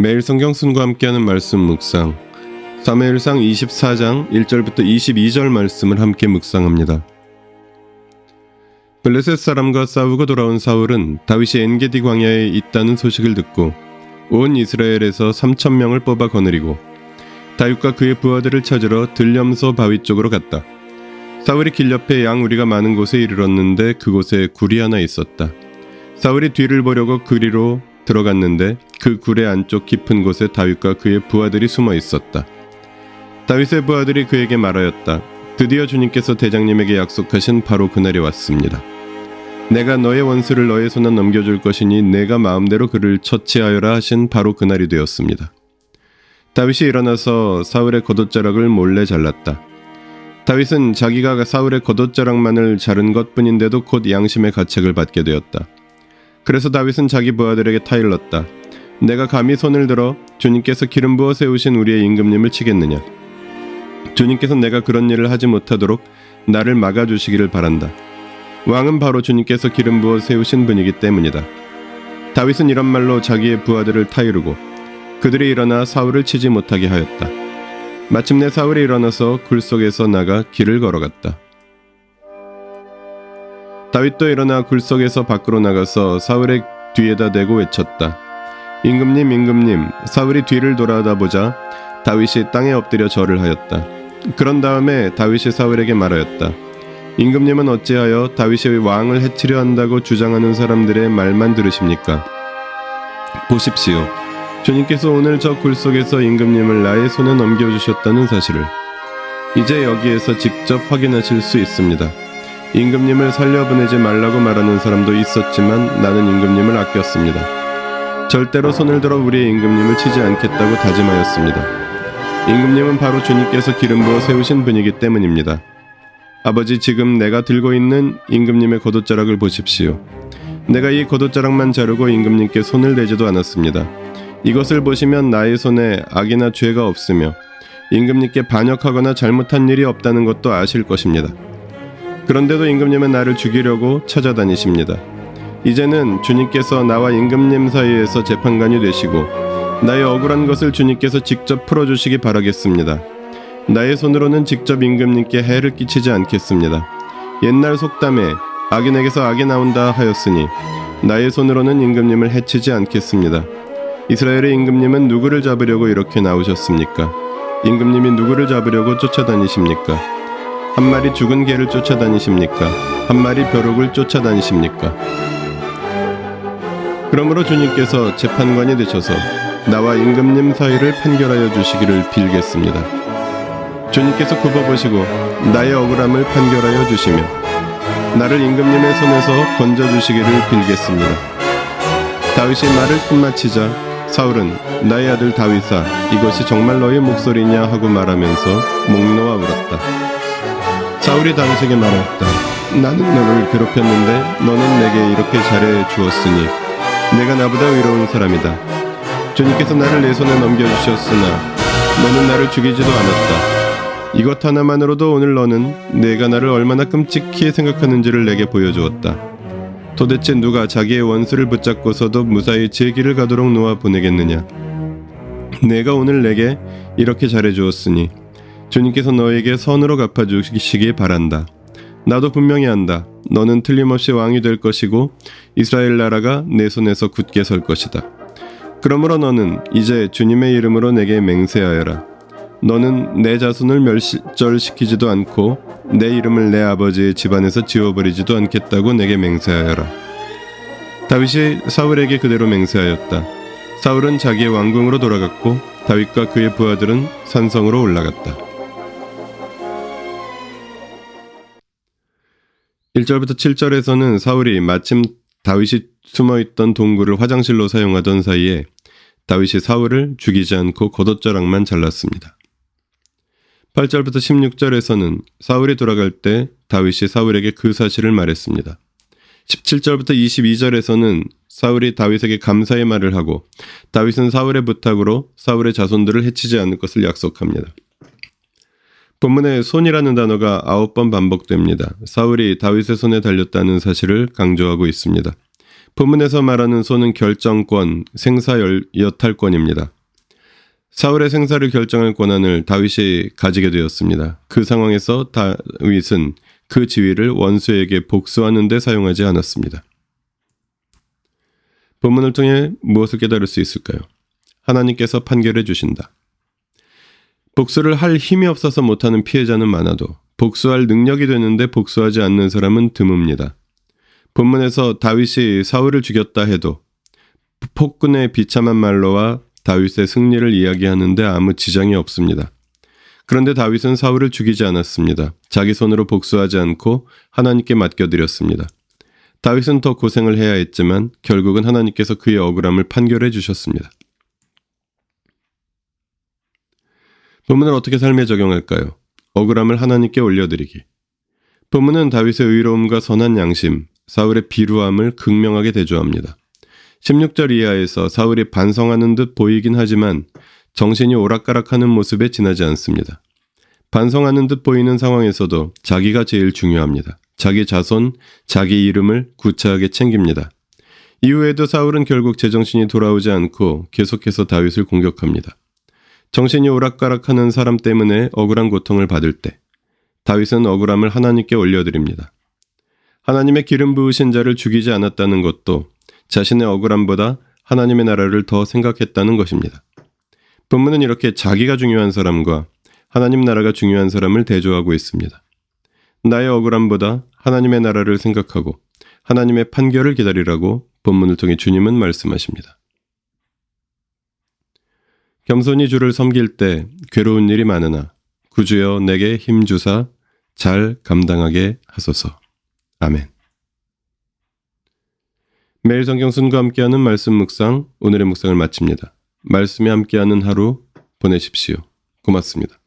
매일 성경 순과 함께하는 말씀 묵상, 사무엘상 24장 1절부터 22절 말씀을 함께 묵상합니다. 블레셋 사람과 싸우고 돌아온 사울은 다윗이 엔게디 광야에 있다는 소식을 듣고 온 이스라엘에서 3,000명을 뽑아 거느리고 다윗과 그의 부하들을 찾으러 들염소 바위 쪽으로 갔다. 사울이 길 옆에 양 우리가 많은 곳에 이르렀는데 그곳에 굴이 하나 있었다. 사울이 뒤를 보려고 그리로 들어갔는데 그 굴의 안쪽 깊은 곳에 다윗과 그의 부하들이 숨어 있었다. 다윗의 부하들이 그에게 말하였다. 드디어 주님께서 대장님에게 약속하신 바로 그날이 왔습니다. 내가 너의 원수를 너의 손에 넘겨줄 것이니 내가 마음대로 그를 처치하여라 하신 바로 그날이 되었습니다. 다윗이 일어나서 사울의 겉옷자락을 몰래 잘랐다. 다윗은 자기가 사울의 겉옷자락만을 자른 것뿐인데도 곧 양심의 가책을 받게 되었다. 그래서 다윗은 자기 부하들에게 타일렀다. 내가 감히 손을 들어 주님께서 기름 부어 세우신 우리의 임금님을 치겠느냐. 주님께서 내가 그런 일을 하지 못하도록 나를 막아주시기를 바란다. 왕은 바로 주님께서 기름 부어 세우신 분이기 때문이다. 다윗은 이런 말로 자기의 부하들을 타이르고 그들이 일어나 사울을 치지 못하게 하였다. 마침내 사울이 일어나서 굴 속에서 나가 길을 걸어갔다. 다윗도 일어나 굴 속에서 밖으로 나가서 사울의 뒤에다 대고 외쳤다. 임금님, 임금님. 사울이 뒤를 돌아다보자 다윗이 땅에 엎드려 절을 하였다. 그런 다음에 다윗이 사울에게 말하였다. 임금님은 어찌하여 다윗이 왕을 해치려 한다고 주장하는 사람들의 말만 들으십니까? 보십시오. 주님께서 오늘 저 굴 속에서 임금님을 나의 손에 넘겨주셨다는 사실을 이제 여기에서 직접 확인하실 수 있습니다. 임금님을 살려보내지 말라고 말하는 사람도 있었지만 나는 임금님을 아꼈습니다. 절대로 손을 들어 우리의 임금님을 치지 않겠다고 다짐하였습니다. 임금님은 바로 주님께서 기름 부어 세우신 분이기 때문입니다. 아버지, 지금 내가 들고 있는 임금님의 겉옷자락을 보십시오. 내가 이 겉옷자락만 자르고 임금님께 손을 대지도 않았습니다. 이것을 보시면 나의 손에 악이나 죄가 없으며 임금님께 반역하거나 잘못한 일이 없다는 것도 아실 것입니다. 그런데도 임금님은 나를 죽이려고 찾아다니십니다. 이제는 주님께서 나와 임금님 사이에서 재판관이 되시고 나의 억울한 것을 주님께서 직접 풀어주시기 바라겠습니다. 나의 손으로는 직접 임금님께 해를 끼치지 않겠습니다. 옛날 속담에 악인에게서 악이 나온다 하였으니 나의 손으로는 임금님을 해치지 않겠습니다. 이스라엘의 임금님은 누구를 잡으려고 이렇게 나오셨습니까? 임금님이 누구를 잡으려고 쫓아다니십니까? 한 마리 죽은 개를 쫓아다니십니까? 한 마리 벼룩을 쫓아다니십니까? 그러므로 주님께서 재판관이 되셔서 나와 임금님 사이를 판결하여 주시기를 빌겠습니다. 주님께서 굽어보시고 나의 억울함을 판결하여 주시며 나를 임금님의 손에서 건져주시기를 빌겠습니다. 다윗이 말을 끝마치자 사울은 나의 아들 다윗아, 이것이 정말 너의 목소리냐 하고 말하면서 목 놓아 울었다. 사울이 다윗에게 말했다. 나는 너를 괴롭혔는데 너는 내게 이렇게 잘해 주었으니 내가 나보다 의로운 사람이다. 주님께서 나를 내 손에 넘겨주셨으나 너는 나를 죽이지도 않았다. 이것 하나만으로도 오늘 너는 내가 나를 얼마나 끔찍히 생각하는지를 내게 보여주었다. 도대체 누가 자기의 원수를 붙잡고서도 무사히 제 길을 가도록 놓아 보내겠느냐. 내가 오늘 내게 이렇게 잘해주었으니 주님께서 너에게 선으로 갚아주시기 바란다. 나도 분명히 안다. 너는 틀림없이 왕이 될 것이고 이스라엘 나라가 내 손에서 굳게 설 것이다. 그러므로 너는 이제 주님의 이름으로 내게 맹세하여라. 너는 내 자손을 멸절시키지도 않고 내 이름을 내 아버지의 집안에서 지워버리지도 않겠다고 내게 맹세하여라. 다윗이 사울에게 그대로 맹세하였다. 사울은 자기의 왕궁으로 돌아갔고 다윗과 그의 부하들은 산성으로 올라갔다. 1절부터 7절에서는 사울이 마침 다윗이 숨어있던 동굴을 화장실로 사용하던 사이에 다윗이 사울을 죽이지 않고 겉옷자락만 잘랐습니다. 8절부터 16절에서는 사울이 돌아갈 때 다윗이 사울에게 그 사실을 말했습니다. 17절부터 22절에서는 사울이 다윗에게 감사의 말을 하고 다윗은 사울의 부탁으로 사울의 자손들을 해치지 않을 것을 약속합니다. 본문에 손이라는 단어가 9번 반복됩니다. 사울이 다윗의 손에 달렸다는 사실을 강조하고 있습니다. 본문에서 말하는 소는 결정권, 생사여탈권입니다. 사울의 생사를 결정할 권한을 다윗이 가지게 되었습니다. 그 상황에서 다윗은 그 지위를 원수에게 복수하는 데 사용하지 않았습니다. 본문을 통해 무엇을 깨달을 수 있을까요? 하나님께서 판결해 주신다. 복수를 할 힘이 없어서 못하는 피해자는 많아도 복수할 능력이 되는데 복수하지 않는 사람은 드뭅니다. 본문에서 다윗이 사울을 죽였다 해도 폭군의 비참한 말로와 다윗의 승리를 이야기하는데 아무 지장이 없습니다. 그런데 다윗은 사울을 죽이지 않았습니다. 자기 손으로 복수하지 않고 하나님께 맡겨드렸습니다. 다윗은 더 고생을 해야 했지만 결국은 하나님께서 그의 억울함을 판결해 주셨습니다. 본문을 어떻게 삶에 적용할까요? 억울함을 하나님께 올려드리기. 본문은 다윗의 의로움과 선한 양심, 사울의 비루함을 극명하게 대조합니다. 16절 이하에서 사울이 반성하는 듯 보이긴 하지만 정신이 오락가락하는 모습에 지나지 않습니다. 반성하는 듯 보이는 상황에서도 자기가 제일 중요합니다. 자기 자손, 자기 이름을 구차하게 챙깁니다. 이후에도 사울은 결국 제정신이 돌아오지 않고 계속해서 다윗을 공격합니다. 정신이 오락가락하는 사람 때문에 억울한 고통을 받을 때 다윗은 억울함을 하나님께 올려드립니다. 하나님의 기름 부으신 자를 죽이지 않았다는 것도 자신의 억울함보다 하나님의 나라를 더 생각했다는 것입니다. 본문은 이렇게 자기가 중요한 사람과 하나님 나라가 중요한 사람을 대조하고 있습니다. 나의 억울함보다 하나님의 나라를 생각하고 하나님의 판결을 기다리라고 본문을 통해 주님은 말씀하십니다. 겸손히 주를 섬길 때 괴로운 일이 많으나 구주여 내게 힘 주사 잘 감당하게 하소서. 아멘. 매일 성경순과 함께하는 말씀 묵상, 오늘의 묵상을 마칩니다. 말씀이 함께하는 하루 보내십시오. 고맙습니다.